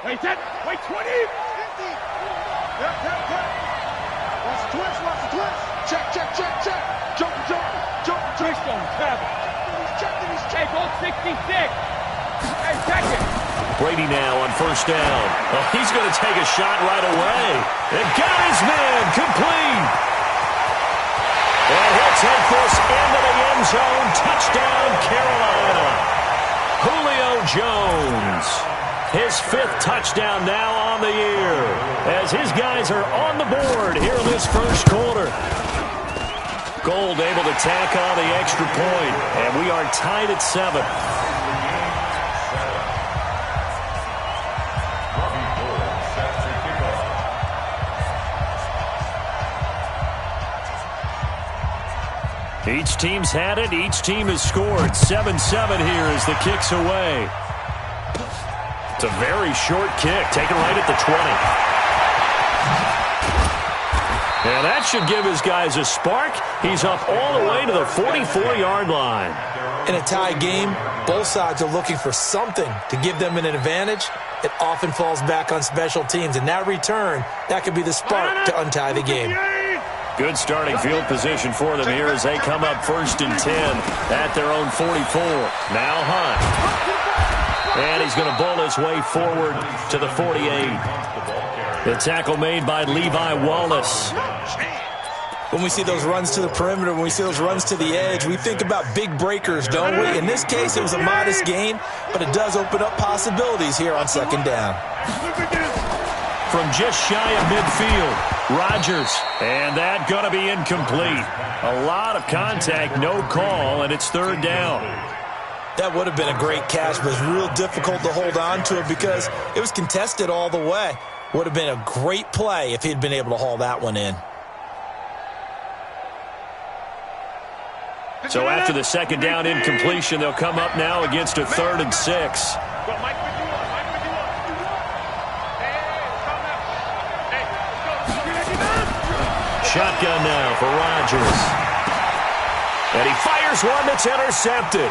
Wait, set. Wait, 20. 50. Yep. Watch the twist. Check. Jump. Twist on Kevin. He's checking. Goal 66. Hey, check it. Brady now on first down. Oh, he's going to take a shot right away. And got his man complete. And he'll take this into the end zone. Touchdown, Carolina. Julio Jones. His 5th touchdown now on the year. As his guys are on the board here in this first quarter. Gold able to tack on the extra point. And we are tied at 7. Each team's had it. Each team has scored. 7-7 here as the kick's away. It's a very short kick, taken right at the 20. And that should give his guys a spark. He's up all the way to the 44-yard line. In a tie game, both sides are looking for something to give them an advantage. It often falls back on special teams. And that return, that could be the spark to untie the game. Good starting field position for them here as they come up 1st and 10 at their own 44. Now Hunt. And he's going to bowl his way forward to the 48. The tackle made by Levi Wallace. When we see those runs to the perimeter, when we see those runs to the edge, we think about big breakers, don't we? In this case, it was a modest gain, but it does open up possibilities here on 2nd down. From just shy of midfield, Rodgers, and that going to be incomplete. A lot of contact, no call, and it's 3rd down. That would have been a great catch, but it was real difficult to hold on to it because it was contested all the way. Would have been a great play if he'd been able to haul that one in. So after the 2nd down incompletion, they'll come up now against a 3rd and 6. Shotgun now for Rodgers. And he fires one that's intercepted.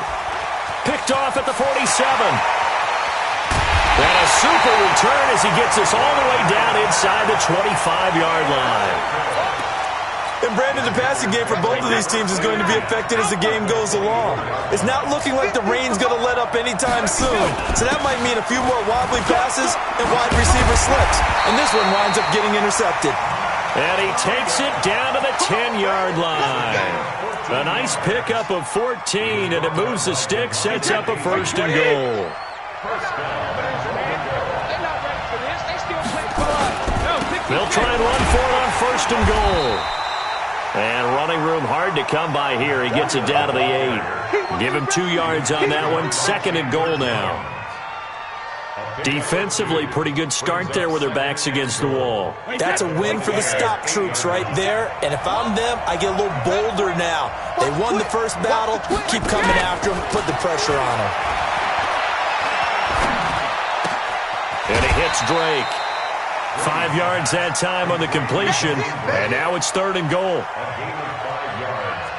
Picked off at the 47. And a super return as he gets us all the way down inside the 25-yard line. And Brandon, the passing game for both of these teams is going to be affected as the game goes along. It's not looking like the rain's going to let up anytime soon. So that might mean a few more wobbly passes and wide receiver slips. And this one winds up getting intercepted. And he takes it down to the 10-yard line. A nice pickup of 14, and it moves the stick, sets up a 1st and goal. They'll try and run for it on 1st and goal. And running room hard to come by here. He gets it down to the 8. Give him 2 yards on that one. 2nd and goal now. Defensively, pretty good start there with their backs against the wall. That's a win for the stop troops right there. And if I'm them, I get a little bolder now. They won the first battle. Keep coming after them. Put the pressure on them. And he hits Drake. 5 yards that time on the completion. And now it's 3rd and goal.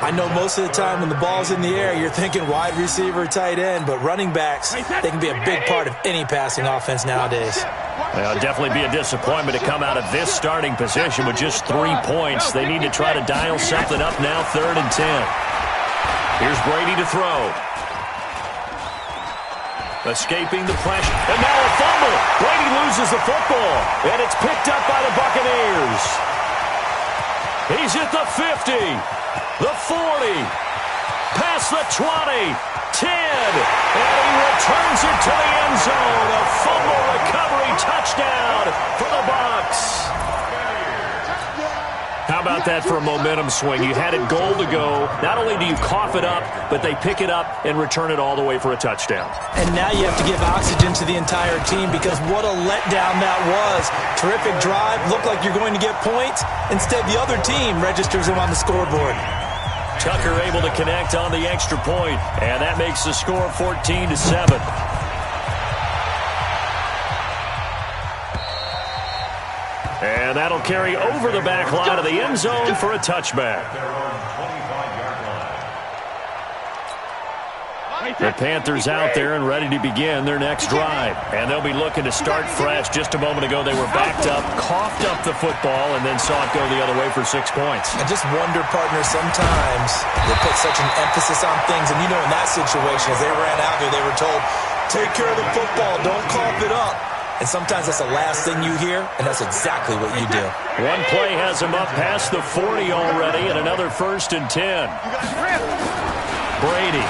I know most of the time when the ball's in the air, you're thinking wide receiver, tight end, but running backs, they can be a big part of any passing offense nowadays. Well, definitely be a disappointment to come out of this starting position with just 3 points. They need to try to dial something up now, 3rd and 10. Here's Brady to throw. Escaping the pressure. And now a fumble. Brady loses the football. And it's picked up by the Buccaneers. He's at the 50. The 40, past the 20, 10, and he returns it to the end zone. A fumble recovery touchdown for the Bucs. How about that for a momentum swing? You had it goal to go. Not only do you cough it up, but they pick it up and return it all the way for a touchdown. And now you have to give oxygen to the entire team because what a letdown that was. Terrific drive. Looked like you're going to get points. Instead, the other team registers them on the scoreboard. Tucker able to connect on the extra point, and that makes the score 14-7. And that'll carry over the back line of the end zone for a touchback. The Panthers out there and ready to begin their next drive. And they'll be looking to start fresh. Just a moment ago, they were backed up, coughed up the football, and then saw it go the other way for 6 points. I just wonder, partner, sometimes they put such an emphasis on things. And, you know, in that situation, as they ran out there, they were told, take care of the football, don't cough it up. And sometimes that's the last thing you hear, and that's exactly what you do. One play has him up past the 40 already, and another 1st and 10. Brady.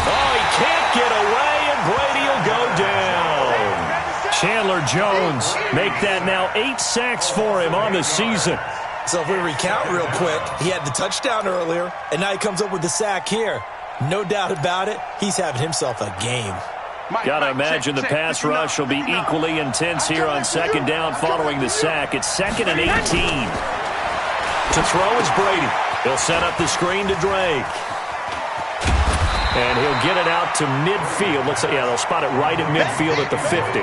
Oh, he can't get away, and Brady will go down. Chandler Jones make that now 8 sacks for him on the season. So if we recount real quick, he had the touchdown earlier, and now he comes up with the sack here. No doubt about it, he's having himself a game. Got to imagine the pass rush will be equally intense here on 2nd down following the sack. It's 2nd and 18. To throw is Brady. He'll set up the screen to Drake. And he'll get it out to midfield. Looks like, yeah, they'll spot it right at midfield at the 50.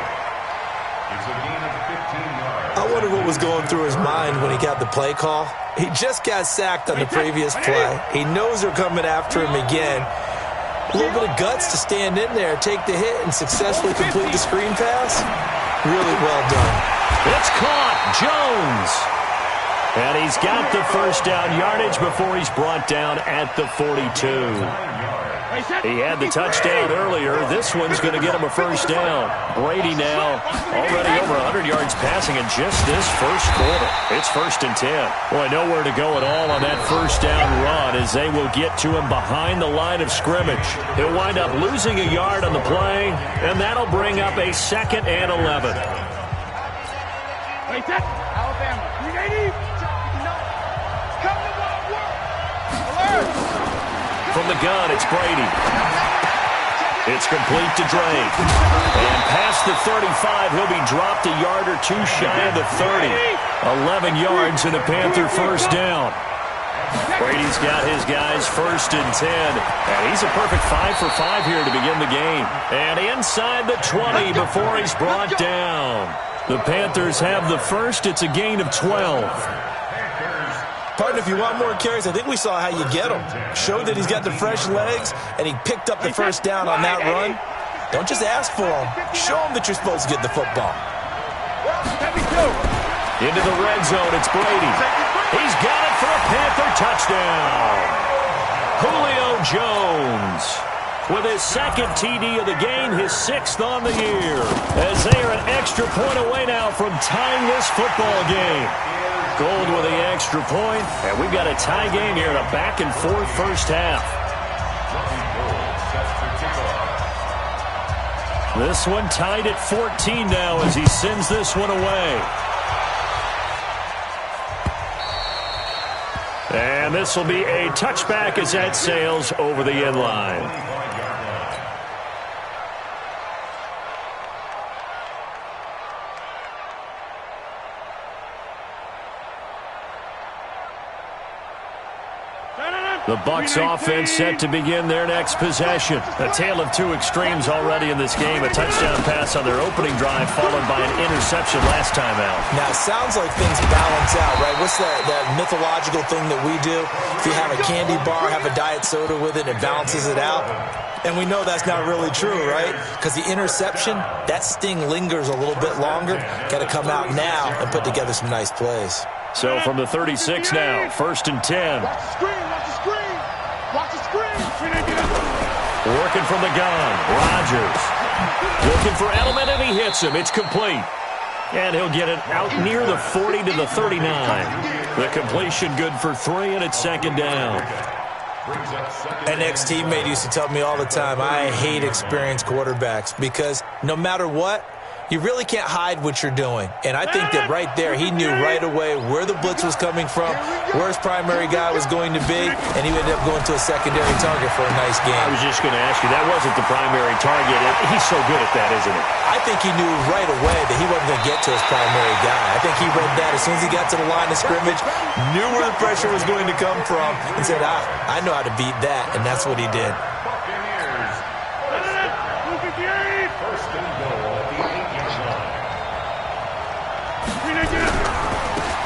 I wonder what was going through his mind when he got the play call. He just got sacked on the previous play. He knows they're coming after him again. A little bit of guts to stand in there, take the hit, and successfully complete the screen pass. Really well done. It's caught. Jones. And he's got the 1st down yardage before he's brought down at the 42. He had the touchdown earlier. This one's going to get him a 1st down. Brady now already over 100 yards passing in just this 1st quarter. It's 1st and 10. Boy, nowhere to go at all on that 1st down run as they will get to him behind the line of scrimmage. He'll wind up losing a yard on the play, and that'll bring up a 2nd and 11. Alabama. 380. Come to work. Alert. From the gun, it's Brady. It's complete to Drake. And past the 35, he'll be dropped a yard or two shy of the 30. 11 yards and a Panther 1st down. Brady's got his guys 1st and 10. And he's a perfect 5 for 5 here to begin the game. And inside the 20 before he's brought down. The Panthers have the 1st. It's a gain of 12. Partner, if you want more carries, I think we saw how you get him. Showed that he's got the fresh legs, and he picked up the 1st down on that run. Don't just ask for him. Show him that you're supposed to get the football. Into the red zone, it's Brady. He's got it for a Panther touchdown. Julio Jones with his 2nd TD of the game, his 6th on the year. As they are an extra point away now from tying this football game. Gold with the extra point, and we've got a tie game here in a back-and-forth 1st half. This one tied at 14 now as he sends this one away. And this will be a touchback as that sails over the end line. The Bucs offense set to begin their next possession. A tale of 2 extremes already in this game. A touchdown pass on their opening drive followed by an interception last time out. Now, it sounds like things balance out, right? What's that mythological thing that we do? If you have a candy bar, have a diet soda with it, it balances it out. And we know that's not really true, right? Because the interception, that sting lingers a little bit longer. Got to come out now and put together some nice plays. So from the 36 now, 1st and 10. Watch the screen, watch the screen. Watch the screen. Working from the gun, Rodgers. Looking for Edelman, and he hits him. It's complete. And he'll get it out near the 40 to the 39. The completion good for 3, and it's 2nd down. An ex-teammate used to tell me all the time, I hate experienced quarterbacks because no matter what, you really can't hide what you're doing. And I think that right there, he knew right away where the blitz was coming from, where his primary guy was going to be, and he ended up going to a secondary target for a nice game. I was just going to ask you, that wasn't the primary target. He's so good at that, isn't he? I think he knew right away that he wasn't going to get to his primary guy. I think he read that as soon as he got to the line of scrimmage, knew where the pressure was going to come from, and said, I know how to beat that, and that's what he did.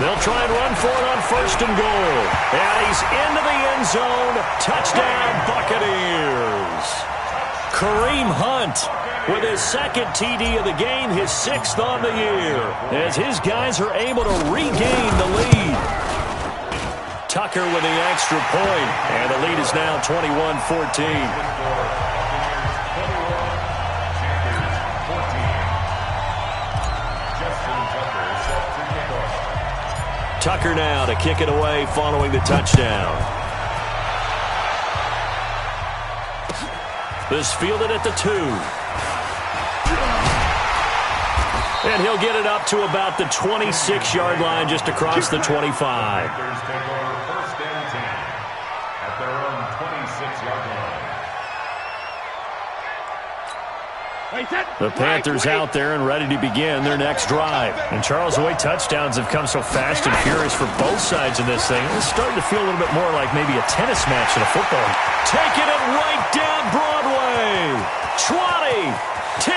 They'll try and run for it on 1st and goal. And he's into the end zone. Touchdown, Buccaneers. Kareem Hunt with his 2nd TD of the game, his 6th on the year, as his guys are able to regain the lead. Tucker with the extra point, and the lead is now 21-14. Tucker now to kick it away following the touchdown. This fielded at the 2. And he'll get it up to about the 26-yard line just across the 25. The Panthers out there and ready to begin their next drive. And Charles, the way touchdowns have come so fast and furious for both sides of this thing, it's starting to feel a little bit more like maybe a tennis match in a football. Taking it right down Broadway. 20, 10,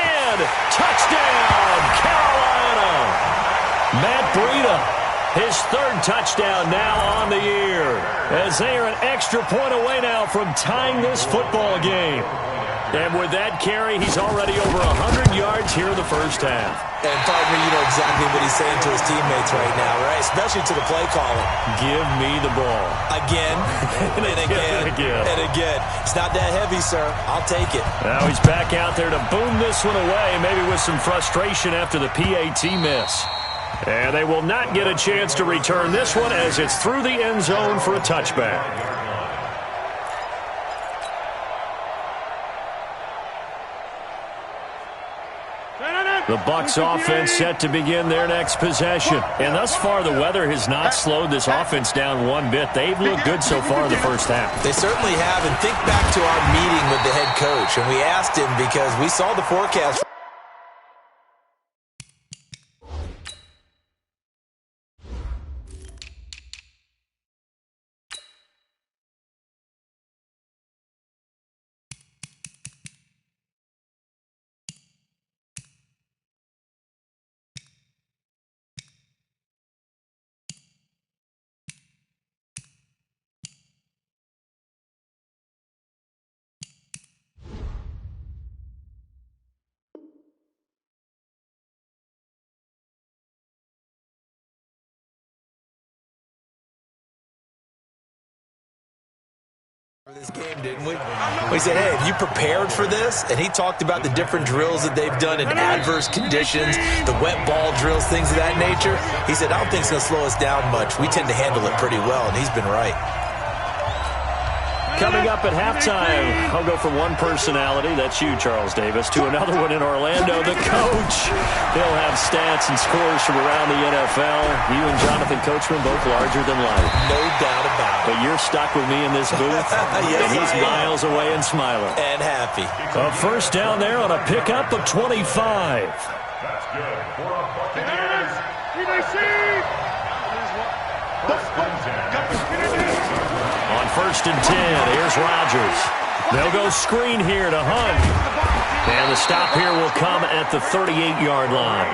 touchdown, Carolina. Matt Breida, his 3rd touchdown now on the year, as they are an extra point away now from tying this football game. And with that carry, he's already over 100 yards here in the first half. And, partner, you know exactly what he's saying to his teammates right now, right? Especially to the play caller. Give me the ball. Again, and again, and again. It's not that heavy, sir. I'll take it. Now he's back out there to boom this one away, maybe with some frustration after the PAT miss. And they will not get a chance to return this one as it's through the end zone for a touchback. The Bucs offense set to begin their next possession. And thus far, the weather has not slowed this offense down one bit. They've looked good so far in the first half. They certainly have. And think back to our meeting with the head coach. And we asked him because we saw the forecast. This game, didn't we? We said, hey, have you prepared for this? And he talked about the different drills that they've done in adverse conditions, the wet ball drills, things of that nature. He said, I don't think it's going to slow us down much. We tend to handle it pretty well, and he's been right. Coming up at halftime, I'll go from one personality, that's you, Charles Davis, to another one in Orlando, the coach. He'll have stats and scores from around the NFL. You and Jonathan Coachman both larger than life. No doubt about it. But you're stuck with me in this booth, yes, and he's miles away and smiling. And happy. A first down there on a pickup of 25. That's good for a Buccaneers. On 1st and 10, here's Rodgers. They'll go screen here to Hunt. And the stop here will come at the 38-yard line.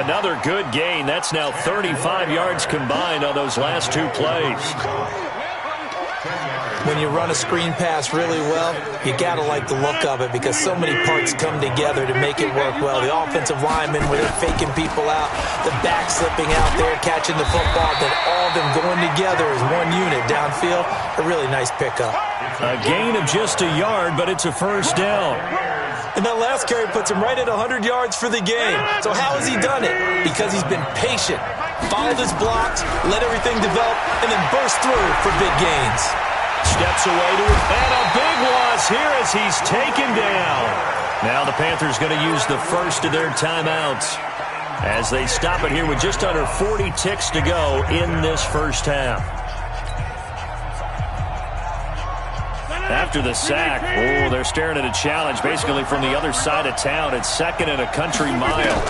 Another good gain. That's now 35 yards combined on those last 2 plays. When you run a screen pass really well, you got to like the look of it because so many parts come together to make it work well. The offensive linemen, where they're faking people out, the back slipping out there, catching the football, then all of them going together as one unit downfield. A really nice pickup. A gain of just a yard, but it's a first down. And that last carry puts him right at 100 yards for the game. So how has he done it? Because he's been patient, followed his blocks, let everything develop, and then burst through for big gains. Steps away to it, and a big loss here as he's taken down. Now the Panthers going to use the first of their timeouts as they stop it here with just under 40 ticks to go in this first half. After the sack, they're staring at a challenge basically from the other side of town. It's 2nd and a country mile.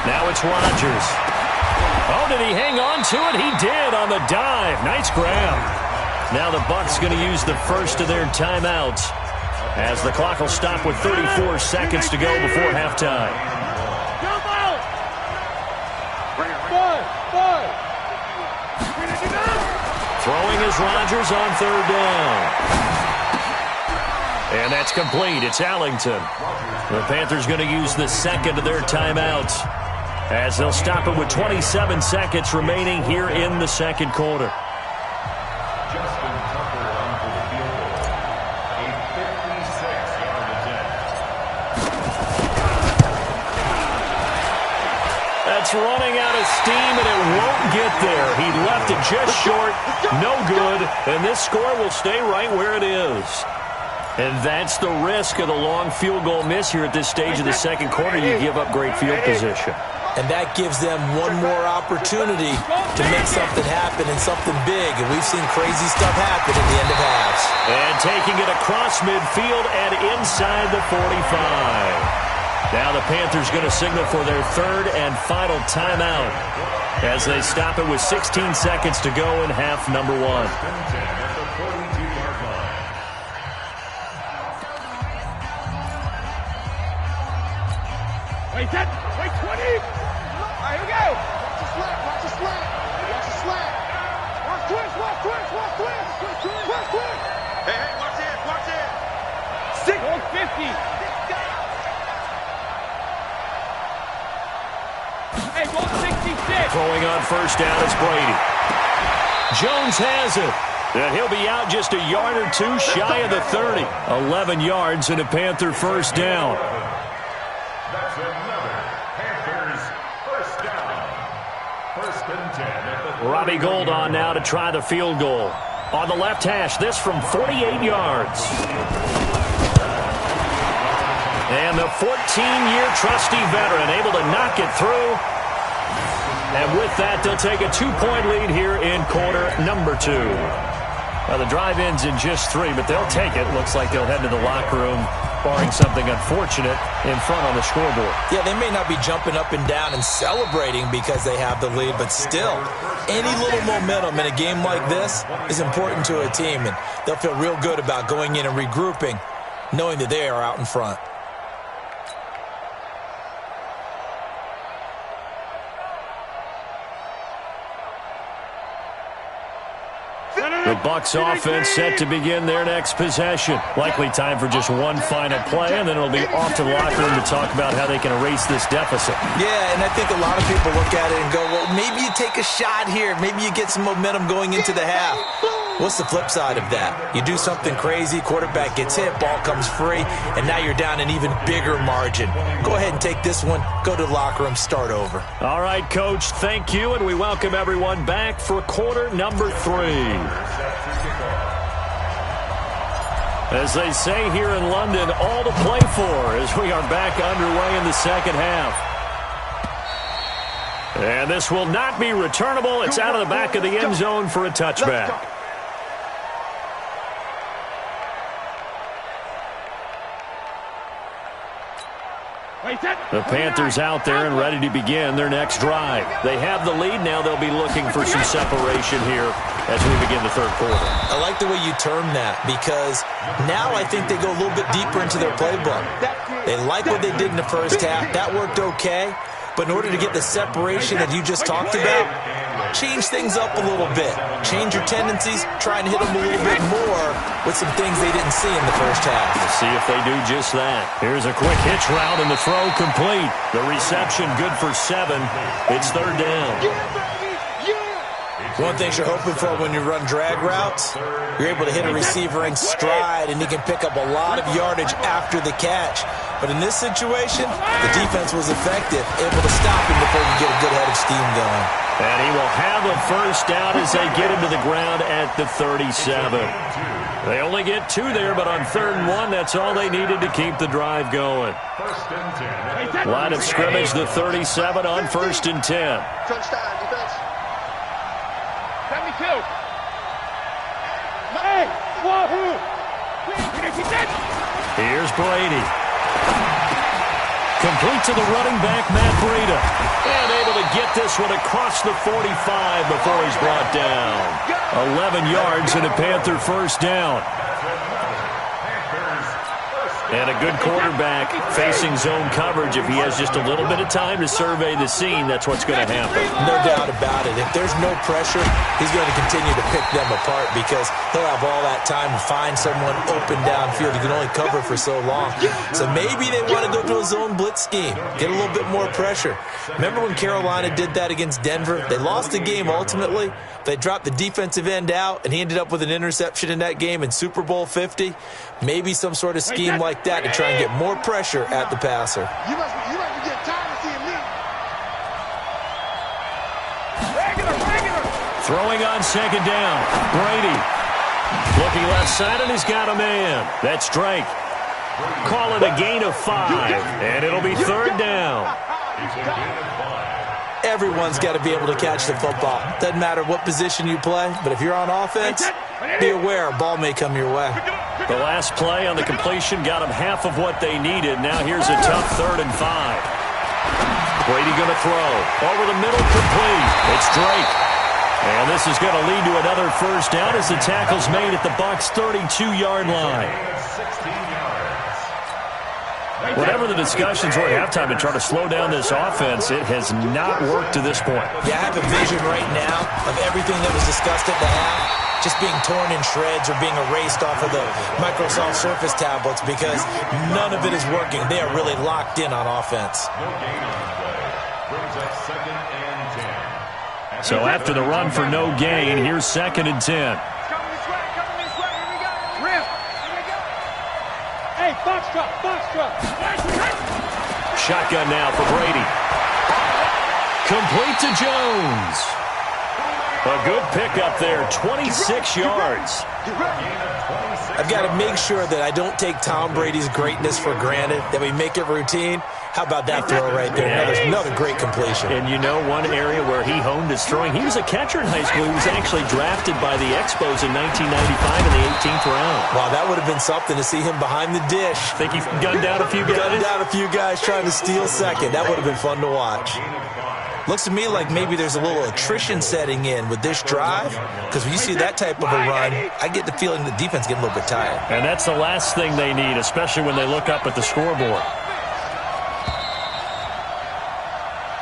Now it's Rodgers. Oh, did he hang on to it? He did on the dive. Nice grab. Now the Bucs going to use the first of their timeouts as the clock will stop with 34 seconds to go before halftime. Throwing is Rodgers on third down. And that's complete. It's Allington. The Panthers going to use the second of their timeouts as they'll stop it with 27 seconds remaining here in the second quarter. That's running out of steam, and it won't get there. He left it just short. No good. And this score will stay right where it is. And that's the risk of the long field goal miss here at this stage of the second quarter. You give up great field position. And that gives them one more opportunity to make something happen and something big. And we've seen crazy stuff happen at the end of halves. And taking it across midfield and inside the 45. Now the Panthers going to signal for their third and final timeout as they stop it with 16 seconds to go in half number one. Wait, 10. Wait, 20. All right, here we go. Watch the slack. Watch the slack. Watch the slack. Watch twist. Watch twist. Watch twist. Twist, twist. Hey, hey, watch it. Watch it. 650. Hey, go 66. Throwing on first down is Brady. Jones has it. And he'll be out just a yard or two shy of the 30. 11 yards and a Panther first down. That's another Panthers first down. First and 10. Robbie Gould on now to try the field goal. On the left hash, this from 48 yards. And the 14-year trusty veteran able to knock it through. And with that, they'll take a 2-point lead here in quarter number 2. Well, the drive ends in just 3, but they'll take it. Looks like they'll head to the locker room, barring something unfortunate in front on the scoreboard. Yeah, they may not be jumping up and down and celebrating because they have the lead, but still, any little momentum in a game like this is important to a team, and they'll feel real good about going in and regrouping, knowing that they are out in front. The Bucs offense set to begin their next possession. Likely time for just one final play, and then it'll be off to the locker room to talk about how they can erase this deficit. Yeah, and I think a lot of people look at it and go, well, maybe you take a shot here. Maybe you get some momentum going into the half. What's the flip side of that? You do something crazy, quarterback gets hit, ball comes free, and now you're down an even bigger margin. Go ahead and take this one, go to the locker room, start over. All right, Coach, thank you, and we welcome everyone back for quarter number 3. As they say here in London, all to play for as we are back underway in the second half. And this will not be returnable. It's out of the back of the end zone for a touchback. The Panthers out there and ready to begin their next drive. They have the lead. Now they'll be looking for some separation here as we begin the third quarter. I like the way you term that because now I think they go a little bit deeper into their playbook. They like what they did in the first half. That worked okay. But in order to get the separation that you just talked about, change things up a little bit. Change your tendencies, try and hit them a little bit more with some things they didn't see in the first half. We'll see if they do just that. Here's a quick hitch route and the throw complete. The reception good for 7. It's third down. One of the things you're hoping for when you run drag routes, you're able to hit a receiver in stride and he can pick up a lot of yardage after the catch. But in this situation, the defense was effective, able to stop him before you get a good head of steam going. And he will have a first down as they get him to the ground at the 37. They only get 2 there, but on 3rd and 1, that's all they needed to keep the drive going. Line of scrimmage, the 37 on 1st and 10. Touchdown, defense. 72. Hey, wahoo! Here's Brady. Complete to the running back, Matt Breida. And able to get this one across the 45 before he's brought down. 11 yards and a Panther first down. And a good quarterback facing zone coverage, if he has just a little bit of time to survey the scene, that's what's going to happen. No doubt about it. If there's no pressure, he's going to continue to pick them apart because he'll have all that time to find someone open downfield. He can only cover for so long. So maybe they want to go to a zone blitz scheme, get a little bit more pressure. Remember when Carolina did that against Denver? They lost the game ultimately. They dropped the defensive end out, and he ended up with an interception in that game in Super Bowl 50. Maybe some sort of scheme like that to try and get more pressure at the passer. You must be getting tired of seeing me. Regular. Throwing on second down. Brady. Looking left side, and he's got a man. That's Drake. Call it a gain of 5, and it'll be third down. Everyone's got to be able to catch the football. Doesn't matter what position you play, but if you're on offense, be aware a ball may come your way. The last play on the completion got them half of what they needed. Now here's a tough 3rd and 5. Brady going to throw. Over the middle, complete. It's Drake. And this is going to lead to another first down as the tackle's made at the Bucs' 32-yard line. Whatever the discussions were at halftime to try to slow down this offense, it has not worked to this point. Yeah, I have a vision right now of everything that was discussed at the half just being torn in shreds or being erased off of the Microsoft Surface tablets because none of it is working. They are really locked in on offense. So after the run for no gain, here's 2nd and 10. Box truck. Shotgun now for Brady. Complete to Jones. A good pickup there, 26 yards. I've got to make sure that I don't take Tom Brady's greatness for granted, that we make it routine. How about that throw right there? Another great completion. And you know one area where he honed his throwing? He was a catcher in high school. He was actually drafted by the Expos in 1995 in the 18th round. Wow, that would have been something to see him behind the dish. Think he gunned down a few guys? Gunned down a few guys trying to steal second. That would have been fun to watch. Looks to me like maybe there's a little attrition setting in with this drive, because when you see that type of a run, I get the feeling the defense getting a little bit tired. And that's the last thing they need, especially when they look up at the scoreboard.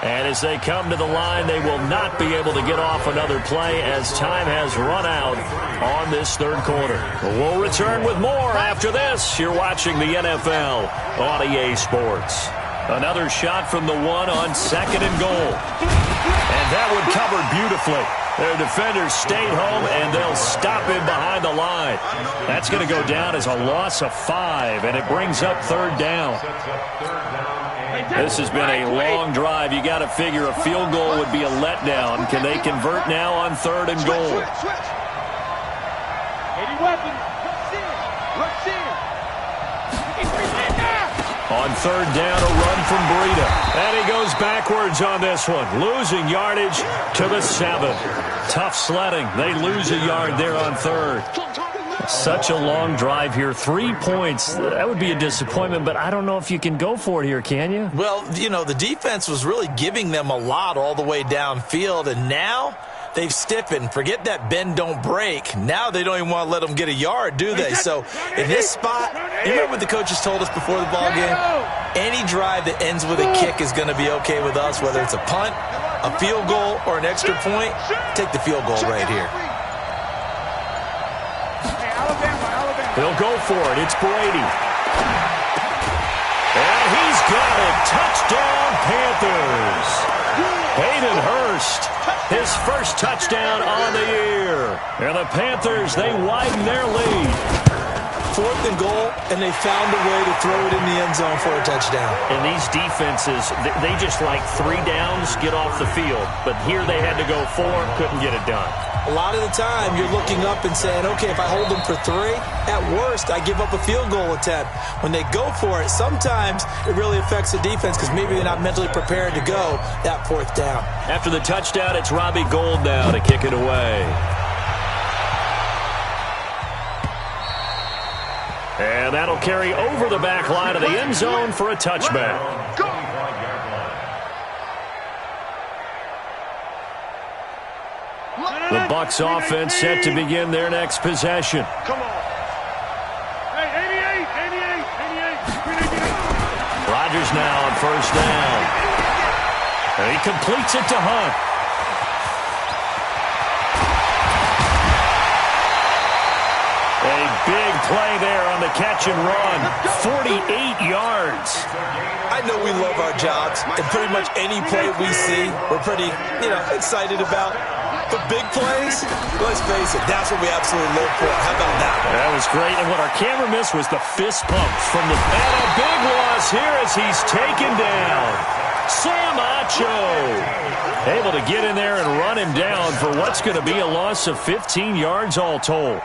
And as they come to the line, they will not be able to get off another play as time has run out on this 3rd quarter. We'll return with more after this. You're watching the NFL on EA Sports. Another shot from the 1 on 2nd and goal. And that one covered beautifully. Their defenders stayed home, and they'll stop him behind the line. That's going to go down as a loss of 5, and it brings up 3rd down. This has been a long drive. You got to figure a field goal would be a letdown. Can they convert now on 3rd and goal? On 3rd down, a run from Breida. And he goes backwards on this one, losing yardage to the 7. Tough sledding. They lose a yard there on 3rd. Such a long drive here. 3 points. That would be a disappointment, but I don't know if you can go for it here, can you? Well, you know, the defense was really giving them a lot all the way downfield, and now they've stiffened. Forget that bend, don't break. Now they don't even want to let them get a yard, do they? So in this spot, you remember what the coaches told us before the ball game? Any drive that ends with a kick is going to be okay with us, whether it's a punt, a field goal, or an extra point. Take the field goal right here. He'll go for it. It's Brady. And he's got it. Touchdown, Panthers. Hayden Hurst, his first touchdown on the year. And the Panthers, they widen their lead. 4th and goal, and they found a way to throw it in the end zone for a touchdown. And these defenses, they just like 3 downs, get off the field. But here they had to go 4, couldn't get it done. A lot of the time, you're looking up and saying, okay, if I hold them for 3, at worst, I give up a field goal attempt. When they go for it, sometimes it really affects the defense because maybe they're not mentally prepared to go that 4th down. After the touchdown, it's Robbie Gould now to kick it away. And that'll carry over the back line of the end zone for a touchback. The Bucs offense set to begin their next possession. Come on. Hey, 88. Rodgers now on first down. And he completes it to Hunt. A big play there on the catch and run. 48 yards. I know we love our jobs, and pretty much any play we see, we're pretty, excited about. But big plays, let's face it, that's what we absolutely live for. How about that? That was great, and what our camera missed was the fist pump from the... And a big loss here as he's taken down. Sam Acho able to get in there and run him down for what's going to be a loss of 15 yards all told.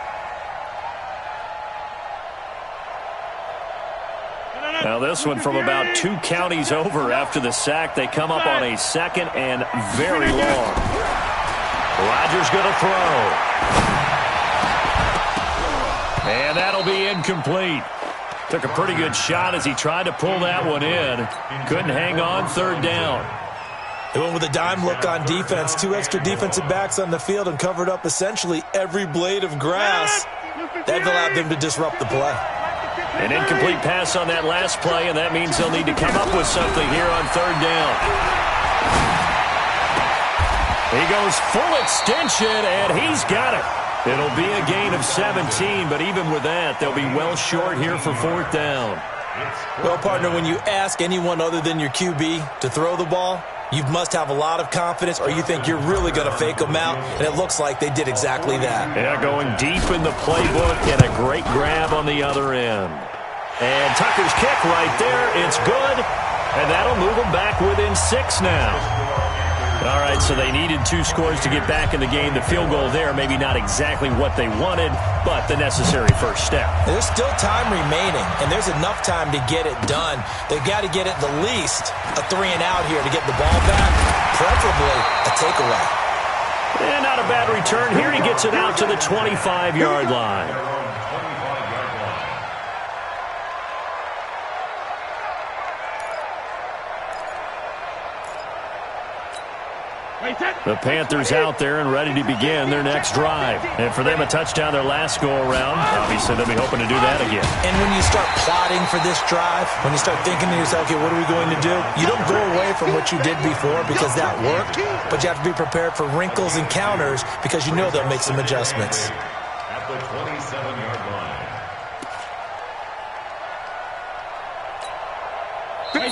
Now this one from about 2 counties over after the sack. They come up on a second and very long. Rodgers going to throw. And that'll be incomplete. Took a pretty good shot as he tried to pull that one in. Couldn't hang on, third down. They went with a dime look on defense. 2 extra defensive backs on the field and covered up essentially every blade of grass. That allowed them to disrupt the play. An incomplete pass on that last play, and that means they'll need to come up with something here on third down. He goes full extension, and he's got it. It'll be a gain of 17, but even with that, they'll be well short here for fourth down. Well, partner, when you ask anyone other than your QB to throw the ball, you must have a lot of confidence, or you think you're really going to fake them out, and it looks like they did exactly that. Yeah, going deep in the playbook and a great grab on the other end. And Tucker's kick right there. It's good, and that'll move them back within 6 now. All right, so they needed 2 scores to get back in the game. The field goal there, maybe not exactly what they wanted, but the necessary first step. There's still time remaining, and there's enough time to get it done. They've got to get at the least a 3 and out here to get the ball back, preferably a takeaway. And not a bad return here. He gets it out to the 25-yard line. The Panthers out there and ready to begin their next drive. And for them, a touchdown their last go-around. Obviously, they'll be hoping to do that again. And when you start plotting for this drive, when you start thinking to yourself, okay, what are we going to do? You don't go away from what you did before because that worked, but you have to be prepared for wrinkles and counters because you know they'll make some adjustments. At the 27-yard line.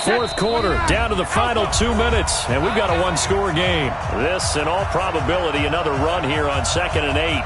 Fourth quarter, down to the final 2 minutes, and we've got a 1-score game. This, in all probability, another run here on 2nd and 8.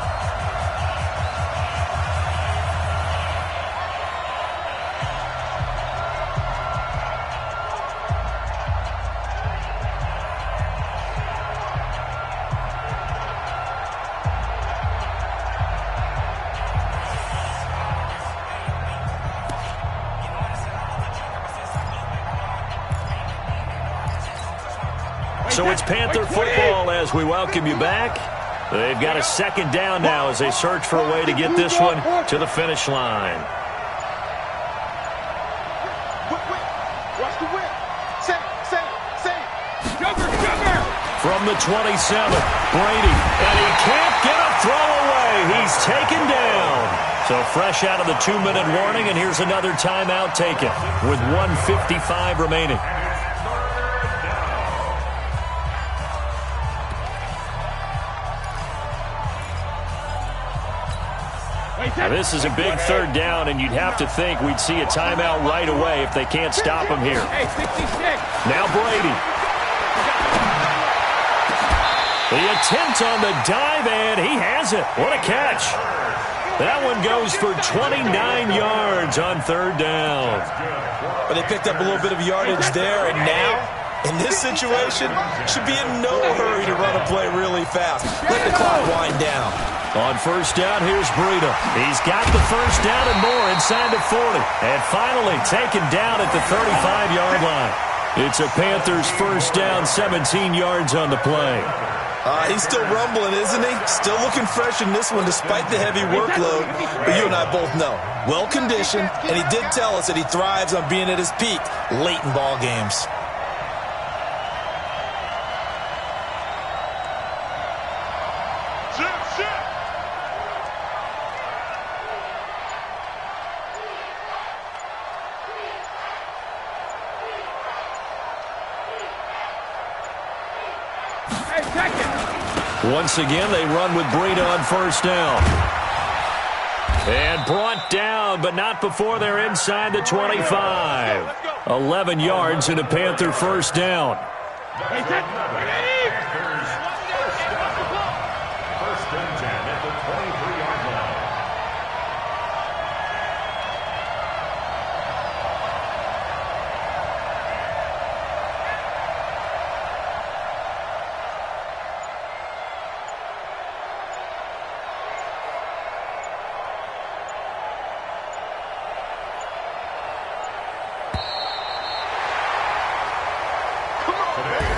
So it's Panther football as we welcome you back. They've got a second down now as they search for a way to get this one to the finish line. Watch the whip. Say. Jugger. From the 27, Brady, and he can't get a throw away. He's taken down. So fresh out of the 2-minute warning, and here's another timeout taken with 1:55 remaining. Now this is a big third down, and you'd have to think we'd see a timeout right away if they can't stop him here. Now Brady. The attempt on the dive, and he has it. What a catch. That one goes for 29 yards on third down. But they picked up a little bit of yardage there, and now, in this situation, should be in no hurry to run a play really fast. Let the clock wind down. On first down, here's Breida. He's got the first down and more inside the 40. And finally taken down at the 35-yard line. It's a Panthers first down, 17 yards on the play. He's still rumbling, isn't he? Still looking fresh in this one despite the heavy workload. But you and I both know, well-conditioned, and he did tell us that he thrives on being at his peak late in ball games. Once again, they run with Breida on first down. And brought down, but not before they're inside the 25. 11 yards and a Panther first down. First and 10 at the 23-yard line.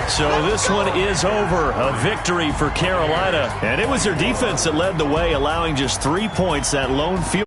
So this one is over. A victory for Carolina. And it was their defense that led the way, allowing just 3 points. That lone field.